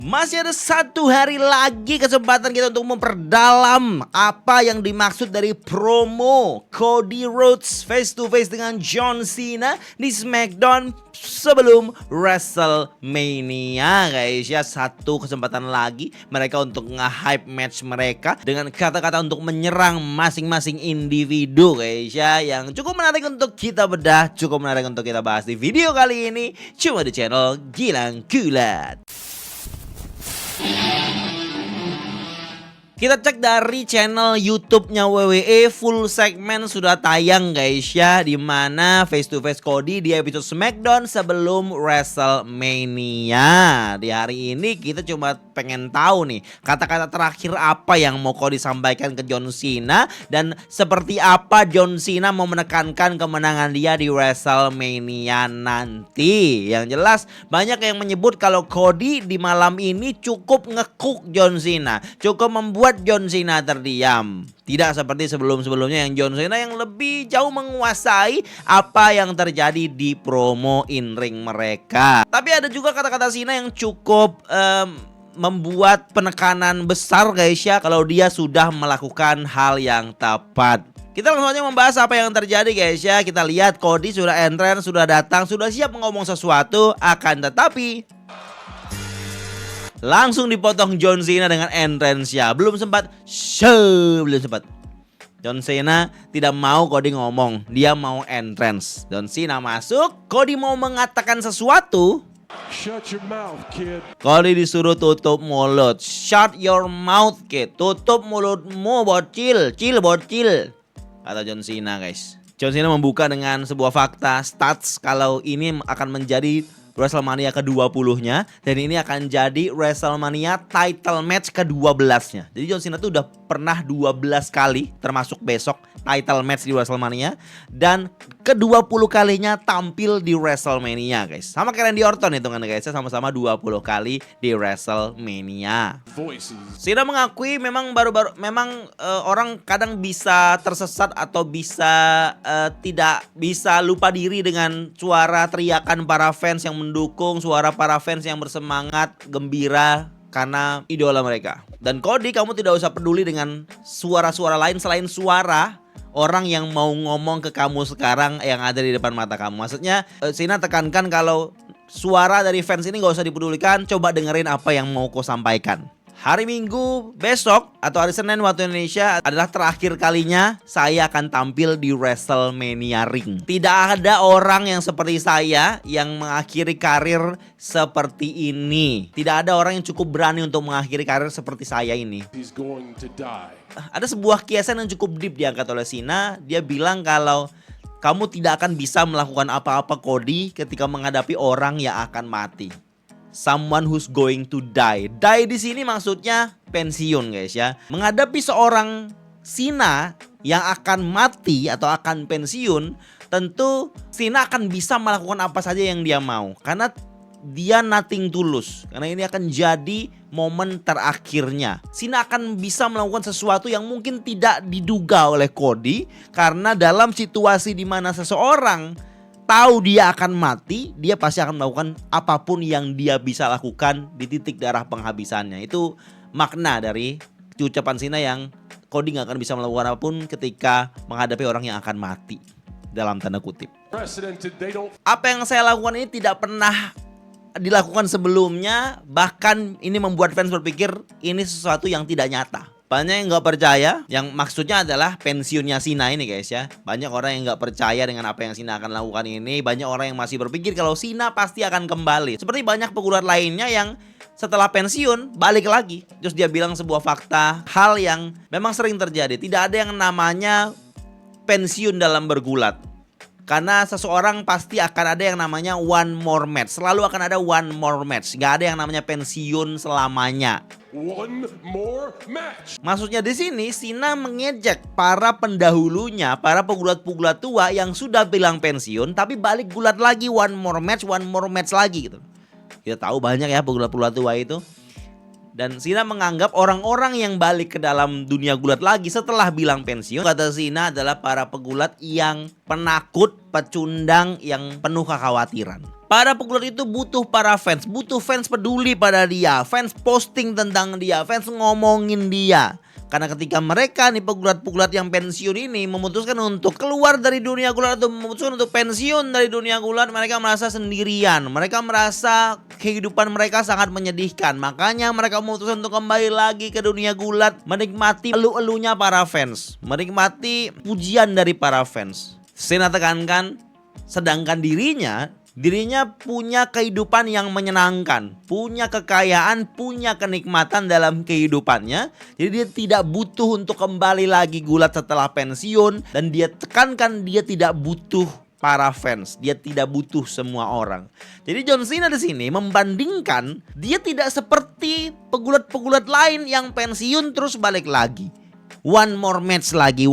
Masih ada 1 hari lagi kesempatan kita untuk memperdalam apa yang dimaksud dari promo Cody Rhodes face to face dengan John Cena di SmackDown sebelum WrestleMania, guys ya. Satu kesempatan lagi mereka untuk nge-hype match mereka dengan kata-kata untuk menyerang masing-masing individu, guys ya, yang cukup menarik untuk kita bedah, cukup menarik untuk kita bahas di video kali ini cuma di channel Gilang Gulat. Kita cek dari channel YouTube-nya WWE, full segmen sudah tayang, guys ya, di mana face to face Cody di episode SmackDown sebelum WrestleMania. Di hari ini kita cuma pengen tahu nih kata-kata terakhir apa yang mau Cody sampaikan ke John Cena, dan seperti apa John Cena mau menekankan kemenangan dia di WrestleMania nanti. Yang jelas banyak yang menyebut kalau Cody di malam ini cukup nge-cook John Cena, cukup membuat John Cena terdiam. Tidak seperti sebelum-sebelumnya yang John Cena yang lebih jauh menguasai apa yang terjadi di promo in-ring mereka. Tapi ada juga kata-kata Cena yang cukup membuat penekanan besar, guys ya, kalau dia sudah melakukan hal yang tepat. Kita langsung aja membahas apa yang terjadi, guys ya. Kita lihat Cody sudah entrance, sudah datang, sudah siap ngomong sesuatu, akan tetapi langsung dipotong John Cena dengan entrance ya. Belum sempat. John Cena tidak mau Cody ngomong, dia mau entrance. John Cena masuk, Cody mau mengatakan sesuatu. Shut your mouth, kid. Cody disuruh tutup mulut. Shut your mouth, kid. Tutup mulutmu, bocil. Bocil. Kata John Cena, guys. John Cena membuka dengan sebuah fakta stats kalau ini akan menjadi WrestleMania ke-20-nya, dan ini akan jadi WrestleMania title match ke-12-nya. Jadi John Cena tuh udah pernah 12 kali, termasuk besok, title match di WrestleMania, dan ke-20 kalinya tampil di WrestleMania, guys. Sama kayak Randy Orton hitungannya, guys, sama-sama 20 kali di WrestleMania. Cena mengakui memang orang kadang bisa tersesat atau bisa tidak bisa lupa diri dengan suara teriakan para fans yang mendukung, suara para fans yang bersemangat, gembira karena idola mereka. Dan Cody, kamu tidak usah peduli dengan suara-suara lain selain suara orang yang mau ngomong ke kamu sekarang yang ada di depan mata kamu. Maksudnya Cena tekankan kalau suara dari fans ini gak usah dipedulikan, coba dengerin apa yang mau kau sampaikan. Hari Minggu besok atau hari Senin waktu Indonesia adalah terakhir kalinya saya akan tampil di WrestleMania Ring. Tidak ada orang yang seperti saya yang mengakhiri karir seperti ini. Tidak ada orang yang cukup berani untuk mengakhiri karir seperti saya ini. He's going to die. Ada sebuah kiasan yang cukup deep diangkat oleh Cena. Dia bilang kalau kamu tidak akan bisa melakukan apa-apa, Cody, ketika menghadapi orang yang akan mati. Someone who's going to die. Die di sini maksudnya pensiun, guys ya. Menghadapi seorang Cena yang akan mati atau akan pensiun, tentu Cena akan bisa melakukan apa saja yang dia mau karena dia nothing tulus. Karena ini akan jadi momen terakhirnya. Cena akan bisa melakukan sesuatu yang mungkin tidak diduga oleh Cody, karena dalam situasi di mana seseorang tahu dia akan mati, dia pasti akan melakukan apapun yang dia bisa lakukan di titik darah penghabisannya. Itu makna dari ucapan Cena yang Cody gak akan bisa melakukan apapun ketika menghadapi orang yang akan mati, dalam tanda kutip. Apa yang saya lakukan ini tidak pernah dilakukan sebelumnya, bahkan ini membuat fans berpikir ini sesuatu yang tidak nyata. Banyak yang gak percaya, yang maksudnya adalah pensiunnya Cena ini, guys ya. Banyak orang yang gak percaya dengan apa yang Cena akan lakukan ini. Banyak orang yang masih berpikir kalau Cena pasti akan kembali. Seperti banyak pegulat lainnya yang setelah pensiun balik lagi. Terus dia bilang sebuah fakta, hal yang memang sering terjadi. Tidak ada yang namanya pensiun dalam bergulat. Karena seseorang pasti akan ada yang namanya one more match. Selalu akan ada one more match. Gak ada yang namanya pensiun selamanya. One more match. Maksudnya di sini Cena mengejek para pendahulunya, para pegulat-pegulat tua yang sudah bilang pensiun tapi balik gulat lagi, one more match lagi gitu. Kita tahu banyak ya pegulat-pegulat tua itu. Dan Cena menganggap orang-orang yang balik ke dalam dunia gulat lagi setelah bilang pensiun, kata Cena, adalah para pegulat yang penakut, pecundang, yang penuh kekhawatiran. Para pegulat itu butuh para fans, butuh fans peduli pada dia, fans posting tentang dia, fans ngomongin dia. Karena ketika mereka nih pegulat-pegulat yang pensiun ini memutuskan untuk keluar dari dunia gulat atau memutuskan untuk pensiun dari dunia gulat, mereka merasa sendirian. Mereka merasa kehidupan mereka sangat menyedihkan. Makanya mereka memutuskan untuk kembali lagi ke dunia gulat, menikmati elu-elunya para fans, menikmati pujian dari para fans. Cena tekankan, sedangkan dirinya punya kehidupan yang menyenangkan, punya kekayaan, punya kenikmatan dalam kehidupannya. Jadi dia tidak butuh untuk kembali lagi gulat setelah pensiun. Dan dia tekankan dia tidak butuh para fans, dia tidak butuh semua orang. Jadi John Cena di sini membandingkan dia tidak seperti pegulat-pegulat lain yang pensiun terus balik lagi. One more match lagi.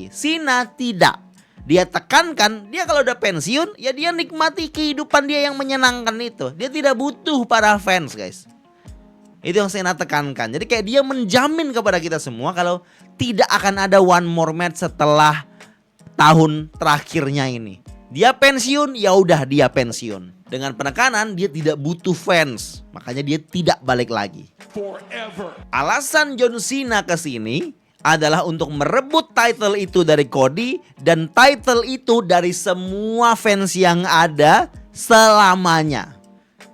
Cena tidak. Dia tekankan, dia kalau udah pensiun, ya dia nikmati kehidupan dia yang menyenangkan itu. Dia tidak butuh para fans, guys. Itu yang Cena tekankan. Jadi kayak dia menjamin kepada kita semua kalau tidak akan ada one more match setelah tahun terakhirnya ini. Dia pensiun, ya udah dia pensiun. Dengan penekanan dia tidak butuh fans, makanya dia tidak balik lagi. Forever. Alasan John Cena kesini adalah untuk merebut title itu dari Cody, dan title itu dari semua fans yang ada selamanya.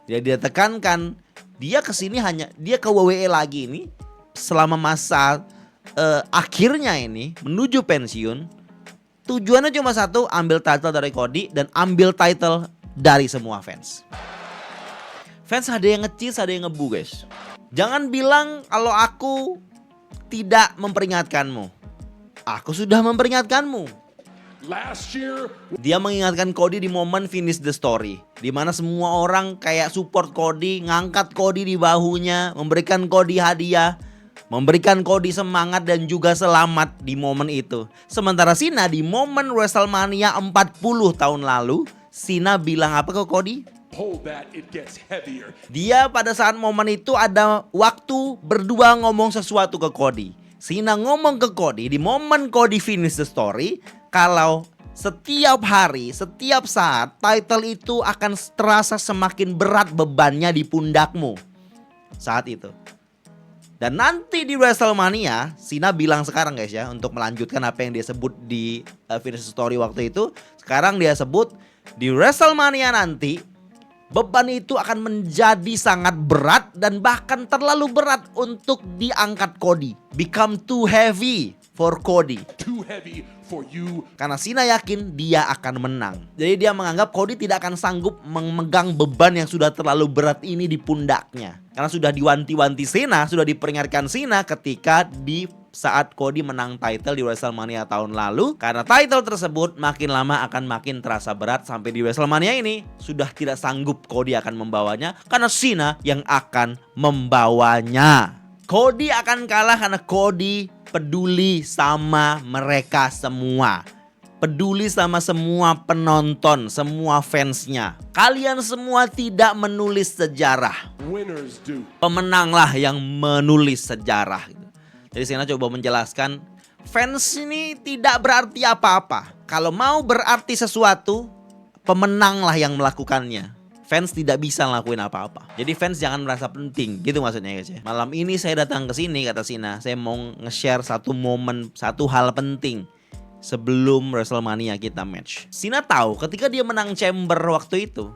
Dia tekankan dia kesini hanya dia ke WWE lagi ini selama masa akhirnya ini menuju pensiun. Tujuannya cuma satu, ambil title dari Cody dan ambil title dari semua fans. Fans ada yang ngecis, ada yang ngebu, guys. Jangan bilang kalau aku tidak memperingatkanmu. Aku sudah memperingatkanmu. Last year, Dia mengingatkan Cody di momen finish the story, di mana semua orang kayak support Cody, ngangkat Cody di bahunya, memberikan Cody hadiah, memberikan Cody semangat dan juga selamat di momen itu. Sementara Cena di momen WrestleMania 40 tahun lalu, Cena bilang apa ke Cody? hold that, it gets heavier. Dia pada saat momen itu ada waktu berdua ngomong sesuatu ke Cody. Cena ngomong ke Cody di momen Cody finish the story, kalau setiap hari, setiap saat title itu akan terasa semakin berat bebannya di pundakmu saat itu. Dan nanti di WrestleMania, Cena bilang sekarang guys ya, untuk melanjutkan apa yang dia sebut di finish the story waktu itu. Sekarang dia sebut di WrestleMania nanti beban itu akan menjadi sangat berat dan bahkan terlalu berat untuk diangkat Cody. Become too heavy for Cody. Too heavy for you. Karena Cena yakin dia akan menang. Jadi dia menganggap Cody tidak akan sanggup memegang beban yang sudah terlalu berat ini di pundaknya. Karena sudah diwanti-wanti Cena, sudah diperingatkan Cena ketika di saat Cody menang title di WrestleMania tahun lalu. Karena title tersebut makin lama akan makin terasa berat, sampai di WrestleMania ini sudah tidak sanggup Cody akan membawanya, karena Cena yang akan membawanya. Cody akan kalah karena Cody peduli sama mereka semua. Peduli sama semua penonton, semua fansnya. Kalian semua tidak menulis sejarah. Winners do. Pemenanglah yang menulis sejarah. Jadi Cena coba menjelaskan, fans ini tidak berarti apa-apa. Kalau mau berarti sesuatu, pemenanglah yang melakukannya. Fans tidak bisa ngelakuin apa-apa. Jadi fans jangan merasa penting, gitu maksudnya guys ya. Malam ini saya datang ke sini, kata Cena, saya mau nge-share satu momen, satu hal penting sebelum WrestleMania kita match. Cena tahu ketika dia menang Chamber waktu itu,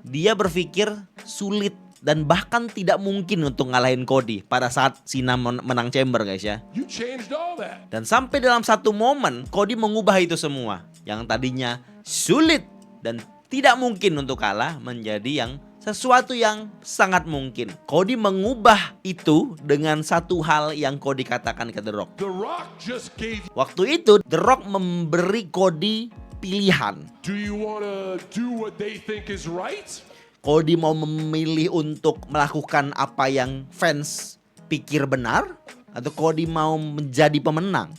dia berpikir sulit dan bahkan tidak mungkin untuk ngalahin Cody pada saat Cena menang Chamber guys ya. You changed all that. Dan sampai dalam satu momen Cody mengubah itu semua. Yang tadinya sulit dan tidak mungkin untuk kalah menjadi yang sesuatu yang sangat mungkin. Cody mengubah itu dengan satu hal yang Cody katakan ke The Rock. The Rock just gave. Waktu itu The Rock memberi Cody pilihan. Do you want to do what they think is right? Cody mau memilih untuk melakukan apa yang fans pikir benar, atau Cody mau menjadi pemenang.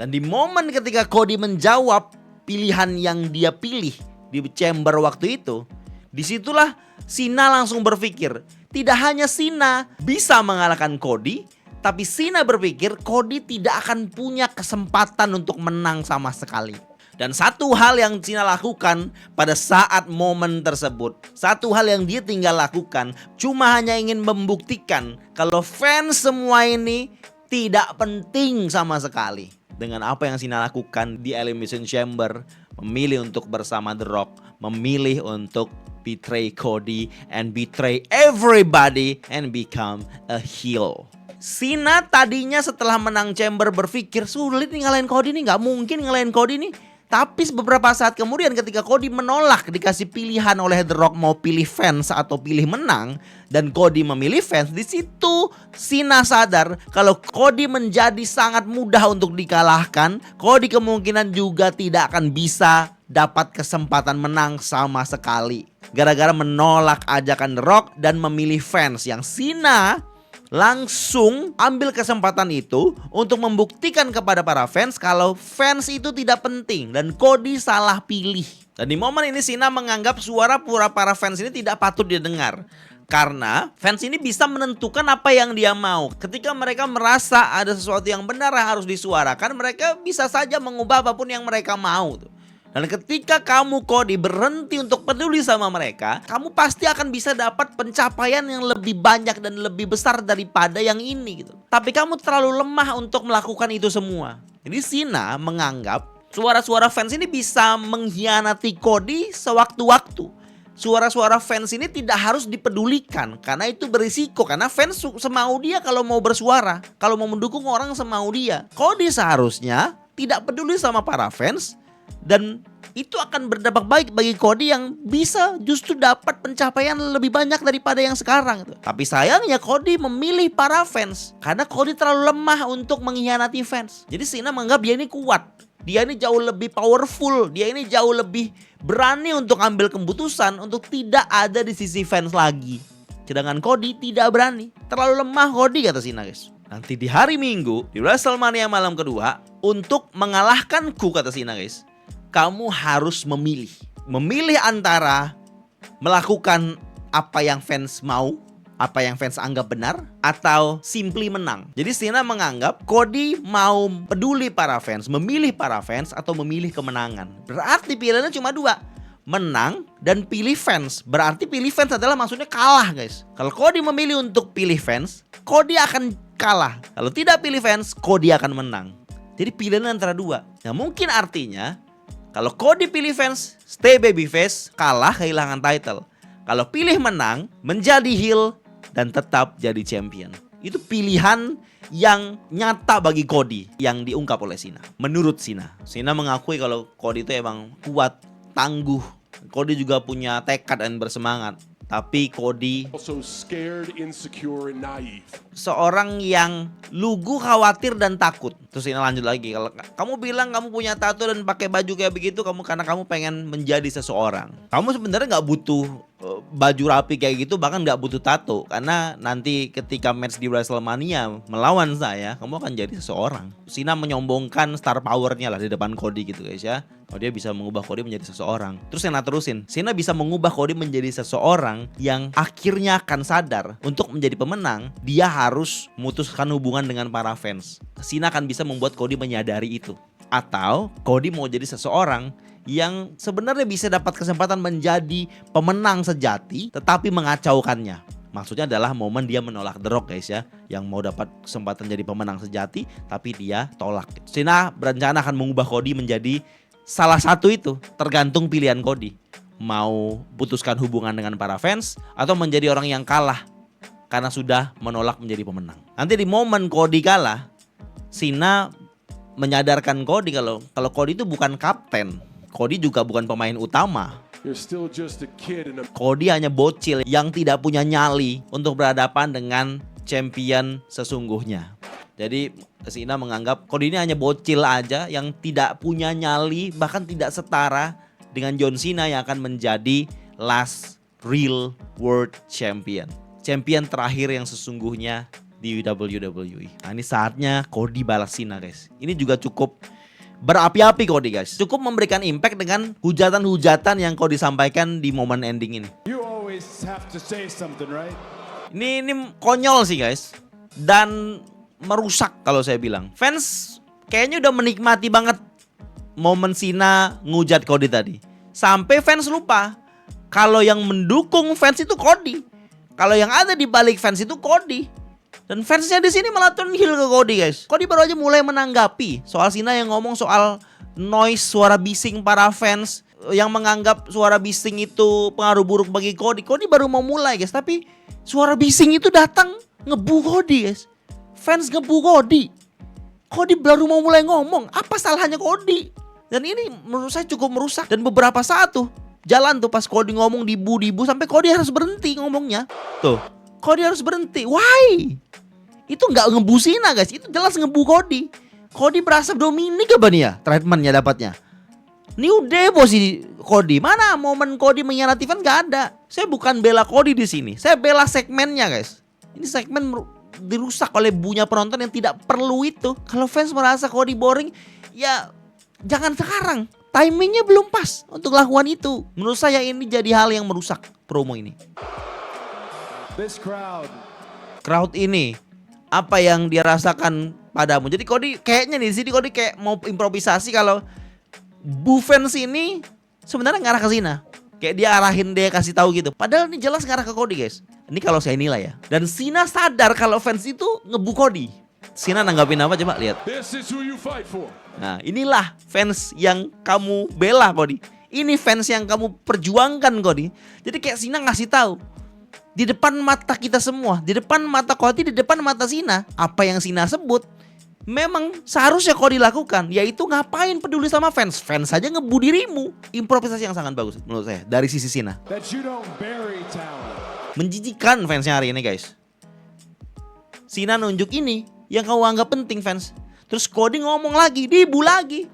Dan di momen ketika Cody menjawab pilihan yang dia pilih di Chamber waktu itu, disitulah Cena langsung berpikir, tidak hanya Cena bisa mengalahkan Cody, tapi Cena berpikir Cody tidak akan punya kesempatan untuk menang sama sekali. Dan satu hal yang Cena lakukan pada saat momen tersebut, satu hal yang dia tinggal lakukan, cuma hanya ingin membuktikan kalau fans semua ini tidak penting sama sekali. Dengan apa yang Cena lakukan di Elimination Chamber, memilih untuk bersama The Rock, memilih untuk betray Cody and betray everybody and become a heel. Cena tadinya setelah menang Chamber berpikir sulit nih ngalahin Cody nih, nggak mungkin ngalahin Cody nih. Tapi beberapa saat kemudian ketika Cody menolak dikasih pilihan oleh The Rock mau pilih fans atau pilih menang, dan Cody memilih fans, di situ Cena sadar kalau Cody menjadi sangat mudah untuk dikalahkan. Cody kemungkinan juga tidak akan bisa dapat kesempatan menang sama sekali gara-gara menolak ajakan The Rock dan memilih fans, yang Cena langsung ambil kesempatan itu untuk membuktikan kepada para fans kalau fans itu tidak penting dan Cody salah pilih. Dan di momen ini Cena menganggap suara para fans ini tidak patut didengar, karena fans ini bisa menentukan apa yang dia mau. Ketika mereka merasa ada sesuatu yang benar yang harus disuarakan, mereka bisa saja mengubah apapun yang mereka mau. Dan ketika kamu Cody berhenti untuk peduli sama mereka, kamu pasti akan bisa dapat pencapaian yang lebih banyak dan lebih besar daripada yang ini gitu. Tapi kamu terlalu lemah untuk melakukan itu semua. Jadi Cena menganggap suara-suara fans ini bisa mengkhianati Cody sewaktu-waktu. Suara-suara fans ini tidak harus dipedulikan karena itu berisiko, karena fans semau dia kalau mau bersuara, kalau mau mendukung orang semau dia. Cody seharusnya tidak peduli sama para fans, dan itu akan berdampak baik bagi Cody yang bisa justru dapat pencapaian lebih banyak daripada yang sekarang. Tapi sayangnya Cody memilih para fans karena Cody terlalu lemah untuk mengkhianati fans. Jadi Cena menganggap dia ini kuat, dia ini jauh lebih powerful, dia ini jauh lebih berani untuk ambil keputusan untuk tidak ada di sisi fans lagi. Sedangkan Cody tidak berani, terlalu lemah Cody, kata Cena, guys. Nanti di hari Minggu di WrestleMania malam kedua, untuk mengalahkanku, kata Cena, guys, kamu harus memilih antara melakukan apa yang fans mau, apa yang fans anggap benar, atau simply menang. Jadi Cena menganggap Cody mau peduli para fans, memilih para fans, atau memilih kemenangan. Berarti pilihannya cuma dua, menang dan pilih fans. Berarti pilih fans adalah maksudnya kalah, guys. Kalau Cody memilih untuk pilih fans, Cody akan kalah. Kalau tidak pilih fans, Cody akan menang. Jadi pilihan antara dua. Nah, mungkin artinya kalau Cody pilih fans, stay babyface, kalah, kehilangan title. Kalau pilih menang, menjadi heel, dan tetap jadi champion. Itu pilihan yang nyata bagi Cody yang diungkap oleh Cena. Menurut Cena, Cena mengakui kalau Cody itu emang kuat, tangguh. Cody juga punya tekad dan bersemangat. Tapi Cody Also scared, insecure, and naive. seorang yang lugu, khawatir, dan takut. Terus Cena lanjut lagi, kalau kamu bilang kamu punya tato dan pakai baju kayak begitu, karena kamu pengen menjadi seseorang. Kamu sebenarnya nggak butuh baju rapi kayak gitu, bahkan nggak butuh tato, karena nanti ketika match di WrestleMania melawan saya, kamu akan jadi seseorang. Cena menyombongkan star powernya lah di depan Cody gitu, guys, ya. Oh, dia bisa mengubah Cody menjadi seseorang. Terus Cena terusin, Cena bisa mengubah Cody menjadi seseorang yang akhirnya akan sadar untuk menjadi pemenang, dia harus memutuskan hubungan dengan para fans. Cena akan bisa membuat Cody menyadari itu. Atau Cody mau jadi seseorang yang sebenarnya bisa dapat kesempatan menjadi pemenang sejati tetapi mengacaukannya. Maksudnya adalah momen dia menolak The Rock, guys, ya, yang mau dapat kesempatan jadi pemenang sejati tapi dia tolak. Cena berencana akan mengubah Cody menjadi salah satu itu, tergantung pilihan Cody. Mau putuskan hubungan dengan para fans atau menjadi orang yang kalah karena sudah menolak menjadi pemenang. Nanti di momen Cody kalah, Cena menyadarkan Cody kalau Cody itu bukan kapten. Cody juga bukan pemain utama. You're still just a kid in a Cody hanya bocil yang tidak punya nyali untuk berhadapan dengan champion sesungguhnya. Jadi Cena menganggap Cody ini hanya bocil aja yang tidak punya nyali, bahkan tidak setara dengan John Cena yang akan menjadi last real world champion. Champion terakhir yang sesungguhnya di WWE. Nah, ini saatnya Cody balas Cena, guys. Ini juga cukup berapi-api Cody, guys. Cukup memberikan impact dengan hujatan-hujatan yang Cody sampaikan di momen ending ini. You always have to say something, right? Ini konyol sih guys. Dan merusak kalau saya bilang. Fans kayaknya udah menikmati banget momen Cena ngujat Cody tadi. Sampai fans lupa kalau yang mendukung fans itu Cody. Kalau yang ada di balik fans itu Cody. Dan fansnya di sini malah turn heel ke Cody guys. Cody baru aja mulai menanggapi soal Cena yang ngomong soal noise, suara bising para fans yang menganggap suara bising itu pengaruh buruk bagi Cody. Cody baru mau mulai guys, tapi suara bising itu datang ngebu Cody guys. Fans ngebu Cody. Cody baru mau mulai ngomong, apa salahnya Cody? Dan ini menurut saya cukup merusak. Dan beberapa saat tuh jalan tuh pas Cody ngomong dibu sampai Cody harus berhenti ngomongnya. Tuh, Cody harus berhenti. Why? Itu nggak ngebu Cena guys, itu jelas ngebu Cody. Cody berasa Dominik apa nih ya treatmentnya dapatnya. New Day posisi Cody. Mana momen Cody mengkhianati fan nggak ada. Saya bukan bela Cody di sini. Saya bela segmennya guys. Ini segmen dirusak oleh bunya penonton yang tidak perlu itu. Kalau fans merasa Cody boring, ya jangan sekarang. Timingnya belum pas untuk lakukan itu. Menurut saya ini jadi hal yang merusak promo ini. This Crowd ini apa yang dia rasakan padamu. Jadi Cody kayaknya nih di sini Cody kayak mau improvisasi kalau bu fans ini sebenarnya ngarah ke Cena. Kayak dia arahin, dia kasih tahu gitu. Padahal ini jelas ngarah ke Cody guys. Ini kalau saya nilai ya. Dan Cena sadar kalau fans itu ngebu Cody. Cena nanggapin apa coba lihat. This is who you fight for. Nah, inilah fans yang kamu bela Cody. Ini fans yang kamu perjuangkan Cody. Jadi kayak Cena ngasih tahu di depan mata kita semua, di depan mata Cody, di depan mata Cena, apa yang Cena sebut memang seharusnya Cody lakukan, yaitu ngapain peduli sama fans. Fans saja ngebu dirimu. Improvisasi yang sangat bagus menurut saya dari sisi Cena. Menjijikan fansnya hari ini guys. Cena nunjuk ini yang kau anggap penting fans. Terus Cody ngomong lagi, dibu lagi.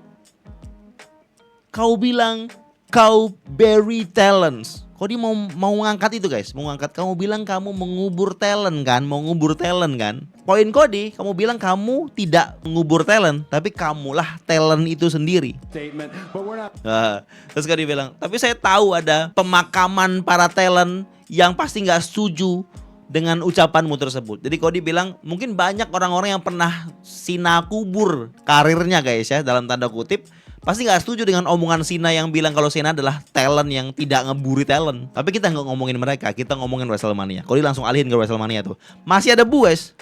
Kau bilang kau bury talents. Cody mau ngangkat itu guys, mau ngangkat. Kamu bilang kamu mengubur talent kan, mau ngubur talent kan. Poin Cody, kamu bilang kamu tidak mengubur talent, tapi kamulah talent itu sendiri. Terus Cody bilang, tapi saya tahu ada pemakaman para talent yang pasti nggak setuju dengan ucapanmu tersebut. Jadi Cody bilang mungkin banyak orang-orang yang pernah Cena kubur karirnya guys ya, dalam tanda kutip. Pasti gak setuju dengan omongan Cena yang bilang kalau Cena adalah talent yang tidak ngeburi talent. Tapi kita gak ngomongin mereka, kita ngomongin WrestleMania. Cody langsung alihin ke WrestleMania tuh. Masih ada bu guys.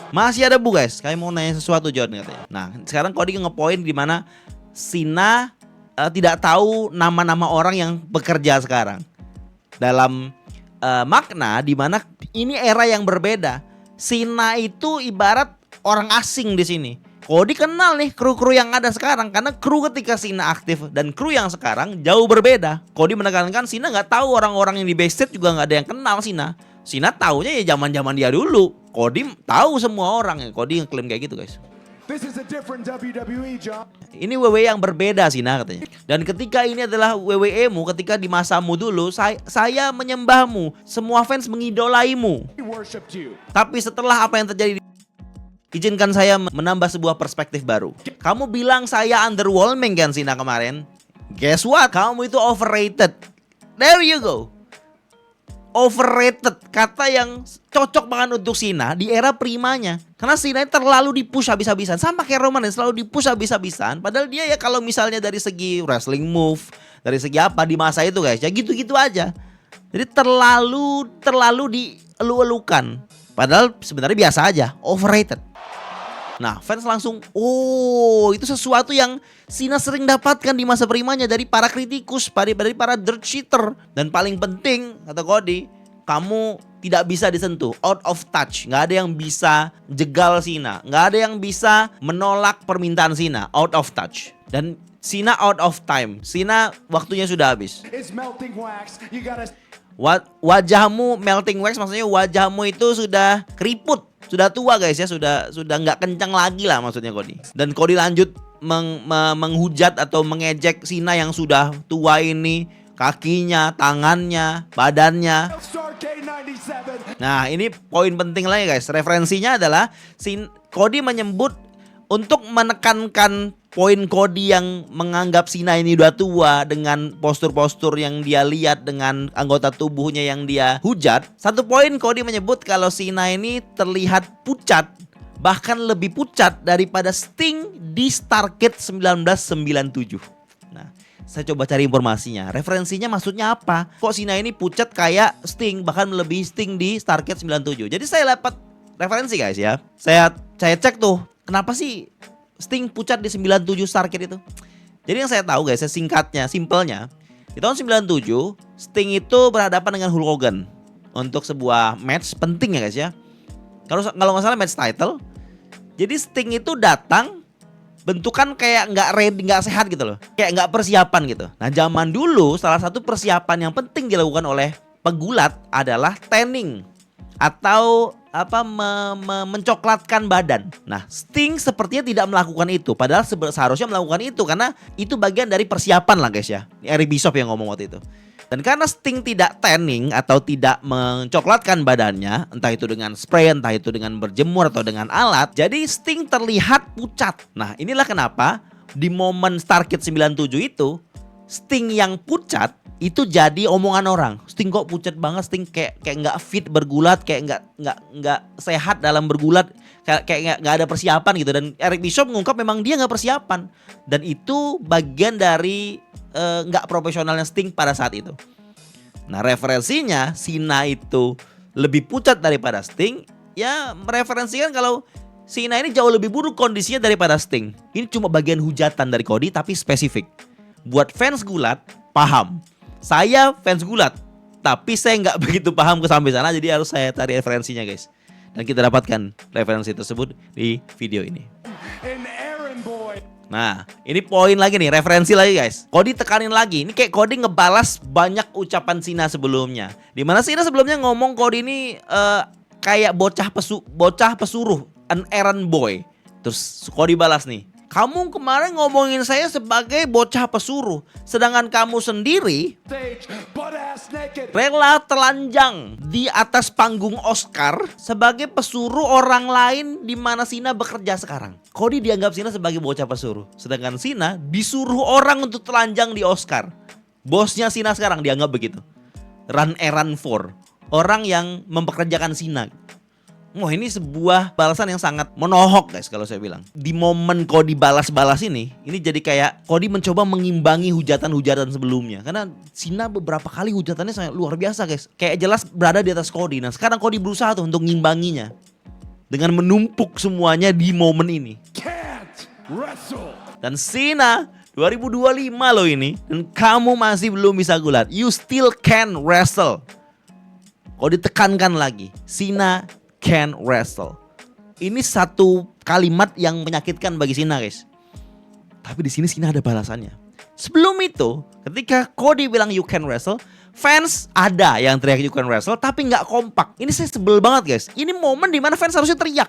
Masih ada bu guys. Kayak mau nanya sesuatu John katanya. Nah sekarang Cody ngepoin di mana Cena tidak tahu nama-nama orang yang bekerja sekarang. Dalam makna di mana ini era yang berbeda. Cena itu ibarat orang asing di sini. Cody kenal nih kru-kru yang ada sekarang, karena kru ketika Cena aktif dan kru yang sekarang jauh berbeda. Cody menekankan Cena nggak tahu orang-orang yang di backstage juga nggak ada yang kenal Cena. Cena taunya ya zaman-zaman dia dulu. Cody tahu semua orang. Cody ngeklaim kayak gitu guys. This is a different WWE, John. Ini WWE yang berbeda Cena katanya. Dan ketika ini adalah WWE-mu, ketika di masamu dulu, saya menyembahmu. Semua fans mengidolaimu. We worshipped you. Tapi setelah apa yang terjadi, izinkan saya menambah sebuah perspektif baru. Kamu bilang saya underwhelming kan Cena kemarin? Guess what? Kamu itu overrated. There you go. Overrated. Kata yang cocok banget untuk Cena di era primanya. Karena Cena terlalu dipush habis-habisan. Sama kayak Roman selalu dipush habis-habisan. Padahal dia ya kalau misalnya dari segi wrestling move, dari segi apa di masa itu guys, ya gitu-gitu aja. Jadi terlalu dielu-elukan. Padahal sebenarnya biasa aja. Overrated. Nah fans langsung, oh itu sesuatu yang Cena sering dapatkan di masa primanya dari para kritikus, dari para dirt sheeter. Dan paling penting kata Cody, kamu tidak bisa disentuh, out of touch. Gak ada yang bisa jegal Cena, gak ada yang bisa menolak permintaan Cena, out of touch. Dan Cena out of time, Cena waktunya sudah habis. Wajahmu melting wax, maksudnya wajahmu itu sudah keriput, sudah tua guys ya, sudah nggak kencang lagi lah maksudnya Cody. Dan Cody lanjut menghujat atau mengejek Cena yang sudah tua ini, kakinya, tangannya, badannya. Nah ini poin penting lagi guys, referensinya adalah Cody menyebut untuk menekankan poin Cody yang menganggap Cena ini udah tua dengan postur-postur yang dia lihat, dengan anggota tubuhnya yang dia hujat. Satu poin Cody menyebut kalau Cena ini terlihat pucat, bahkan lebih pucat daripada Sting di Starrcade 1997. Nah, saya coba cari informasinya. Referensinya maksudnya apa? Kok Cena ini pucat kayak Sting, bahkan melebihi Sting di Starrcade 97. Jadi saya dapat referensi guys ya. Saya cek tuh, kenapa sih Sting pucat di 97 Starrcade itu? Jadi yang saya tahu guys, singkatnya, simpelnya, di tahun 97 Sting itu berhadapan dengan Hulk Hogan untuk sebuah match penting ya guys ya. Kalau nggak salah match title. Jadi Sting itu datang bentukan kayak nggak ready, nggak sehat gitu loh, kayak nggak persiapan gitu. Nah zaman dulu salah satu persiapan yang penting dilakukan oleh pegulat adalah tanning atau mencoklatkan badan. Nah Sting sepertinya tidak melakukan itu, padahal seharusnya melakukan itu karena itu bagian dari persiapan lah guys ya. Eric Bischoff yang ngomong waktu itu. Dan karena Sting tidak tanning atau tidak mencoklatkan badannya, entah itu dengan spray, entah itu dengan berjemur atau dengan alat, jadi Sting terlihat pucat. Nah inilah kenapa di momen Starrcade 97 itu Sting yang pucat itu jadi omongan orang. Sting kok pucat banget, Sting kayak nggak fit bergulat, kayak nggak sehat dalam bergulat, kayak nggak ada persiapan gitu. Dan Eric Bischoff mengungkap memang dia nggak persiapan, dan itu bagian dari nggak profesionalnya Sting pada saat itu. Nah referensinya Cena itu lebih pucat daripada Sting, ya mereferensikan kalau Cena ini jauh lebih buruk kondisinya daripada Sting. Ini cuma bagian hujatan dari Cody tapi spesifik. Buat fans gulat paham. Saya fans gulat, tapi saya nggak begitu paham ke sampai sana, jadi harus saya cari referensinya guys. Dan kita dapatkan referensi tersebut di video ini. Nah, ini poin lagi nih, referensi lagi guys. Cody tekanin lagi, ini kayak Cody ngebalas banyak ucapan Cena sebelumnya. Dimana Cena sebelumnya ngomong Cody ini kayak bocah pesuruh, an errand boy. Terus Cody balas nih, kamu kemarin ngomongin saya sebagai bocah pesuruh, sedangkan kamu sendiri rela telanjang di atas panggung Oscar sebagai pesuruh orang lain di mana Cena bekerja sekarang. Cody dianggap Cena sebagai bocah pesuruh, sedangkan Cena disuruh orang untuk telanjang di Oscar. Bosnya Cena sekarang dianggap begitu. Run errand for orang yang mempekerjakan Cena. Wah ini sebuah balasan yang sangat menohok guys kalau saya bilang. Di momen Cody balas-balas ini jadi kayak Cody mencoba mengimbangi hujatan-hujatan sebelumnya. Karena Cena beberapa kali hujatannya sangat luar biasa guys. Kayak jelas berada di atas Cody. Nah sekarang Cody berusaha tuh untuk ngimbanginya dengan menumpuk semuanya di momen ini. Dan Cena 2025 loh ini, dan kamu masih belum bisa gulat. You still can wrestle. Cody tekankan lagi, Cena can wrestle. Ini satu kalimat yang menyakitkan bagi Cena guys. Tapi di sini Cena ada balasannya. Sebelum itu, ketika Cody bilang you can wrestle, fans ada yang teriak you can wrestle tapi nggak kompak. Ini saya sebel banget guys. Ini momen dimana fans harusnya teriak,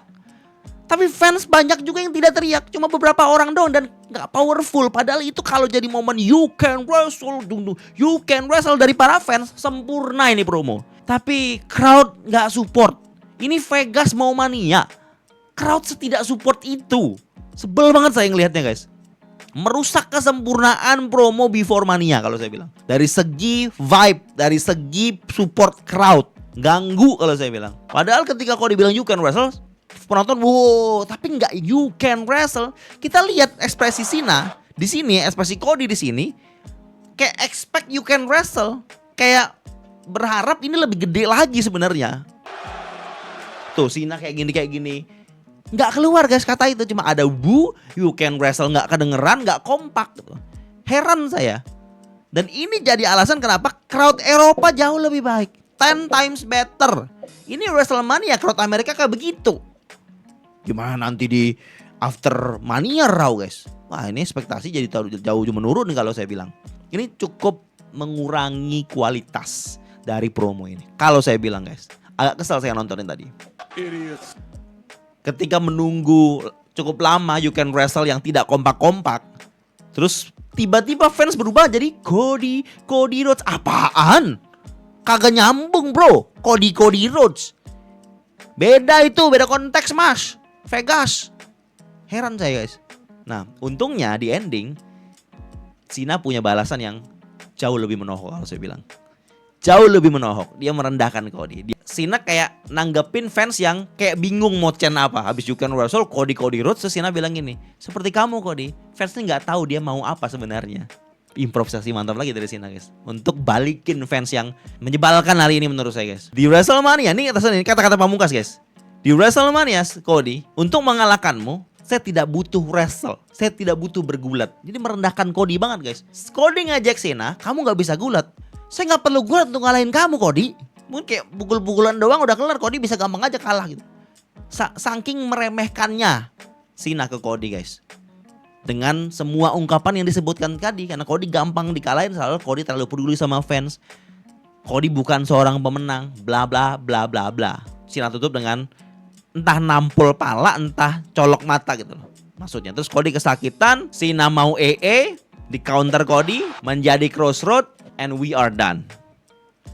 tapi fans banyak juga yang tidak teriak. Cuma beberapa orang doang dan nggak powerful. Padahal itu kalau jadi momen you can wrestle, you can wrestle dari para fans, sempurna ini promo. Tapi crowd nggak support. Ini Vegas mau Mania, crowd setidak support itu. Sebel banget saya ngelihatnya guys. Merusak kesempurnaan promo before Mania kalau saya bilang. Dari segi vibe, dari segi support crowd, ganggu kalau saya bilang. Padahal ketika kau dibilang you can wrestle, penonton wow, tapi nggak you can wrestle. Kita lihat ekspresi Cena di sini, ekspresi Cody di sini, kayak expect you can wrestle, kayak berharap ini lebih gede lagi sebenarnya. Tuh Cena kayak gini nggak keluar guys kata itu, cuma ada bu you can wrestle, nggak kedengeran, nggak kompak gitu. Heran saya. Dan ini jadi alasan kenapa crowd Eropa jauh lebih baik, 10 times better. Ini WrestleMania crowd Amerika kayak begitu. Gimana nanti di after Mania Raw guys? Wah ini ekspektasi jadi jauh menurun kalau saya bilang. Ini cukup mengurangi kualitas dari promo ini kalau saya bilang guys. Agak kesal saya nontonin tadi. Idiots. Ketika menunggu cukup lama you can wrestle yang tidak kompak-kompak, terus tiba-tiba fans berubah jadi Cody Rhodes. Apaan? Kagak nyambung bro. Cody Rhodes. Beda itu, beda konteks mas. Vegas. Heran saya guys. Nah, untungnya di ending Cena punya balasan yang jauh lebih menohok kalau saya bilang. Jauh lebih menohok. Dia merendahkan Cody. Cena kayak nanggepin fans yang kayak bingung mau chant apa. Habis You Can Wrestle, Cody Rhodes, terus Cena bilang gini, seperti kamu Cody, fansnya nggak tahu dia mau apa sebenarnya. Improvisasi mantap lagi dari Cena guys. Untuk balikin fans yang menyebalkan hari ini menurut saya guys. Di WrestleMania, ini kata-kata pamungkas guys. Di WrestleMania Cody, untuk mengalahkanmu, saya tidak butuh wrestle. Saya tidak butuh bergulat. Jadi merendahkan Cody banget guys. Cody ngajak Cena, kamu gak bisa gulat. Saya gak perlu gulat untuk ngalahin kamu Cody. Mungkin kayak pukul-pukulan doang udah kelar. Cody bisa gampang aja kalah gitu. Saking meremehkannya Cena ke Cody guys. Dengan semua ungkapan yang disebutkan tadi. Karena Cody gampang dikalahin. Selalu Cody terlalu peduli sama fans. Cody bukan seorang pemenang. Bla bla bla bla bla. Cena tutup dengan entah nampol pala, entah colok mata gitu loh. Maksudnya terus Cody kesakitan, Cena mau di counter Cody, menjadi crossroad, and we are done.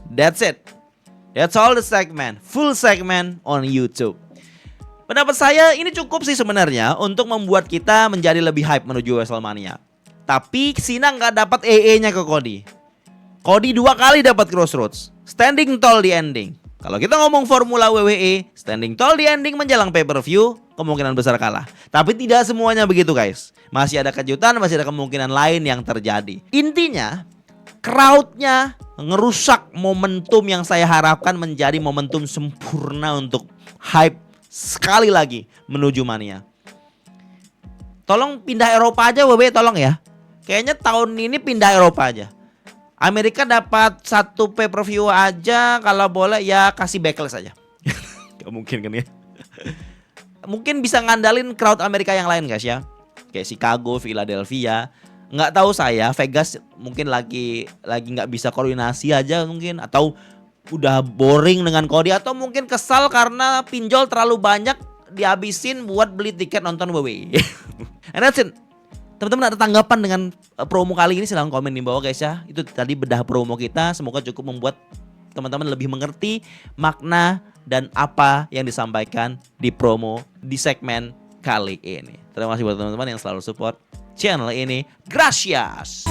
That's it. That's all the segment. Full segment on YouTube. Pendapat saya ini cukup sih sebenarnya untuk membuat kita menjadi lebih hype menuju WrestleMania. Tapi Cena nggak dapat nya ke Cody. Cody 2 kali dapat crossroads. Standing tall di ending. Kalau kita ngomong formula WWE, standing tall di ending menjelang pay-per-view, kemungkinan besar kalah. Tapi tidak semuanya begitu guys. Masih ada kejutan, masih ada kemungkinan lain yang terjadi. Intinya, crowd-nya ngerusak momentum yang saya harapkan menjadi momentum sempurna untuk hype sekali lagi menuju Mania. Tolong pindah Eropa aja WWE, tolong ya. Kayaknya tahun ini pindah Eropa aja. Amerika dapat 1 pay-per-view aja, kalau boleh ya kasih backlash aja. Gak mungkin kan ya. Mungkin bisa ngandalin crowd Amerika yang lain guys ya. Kayak Chicago, Philadelphia. Nggak tahu saya, Vegas mungkin lagi nggak bisa koordinasi aja mungkin. Atau udah boring dengan Cody. Atau mungkin kesal karena pinjol terlalu banyak dihabisin buat beli tiket nonton WWE. And that's it. Teman-teman ada tanggapan dengan promo kali ini silahkan komen di bawah guys ya. Itu tadi bedah promo kita. Semoga cukup membuat teman-teman lebih mengerti makna dan apa yang disampaikan di promo di segmen kali ini. Terima kasih buat teman-teman yang selalu support channel ini. Gracias.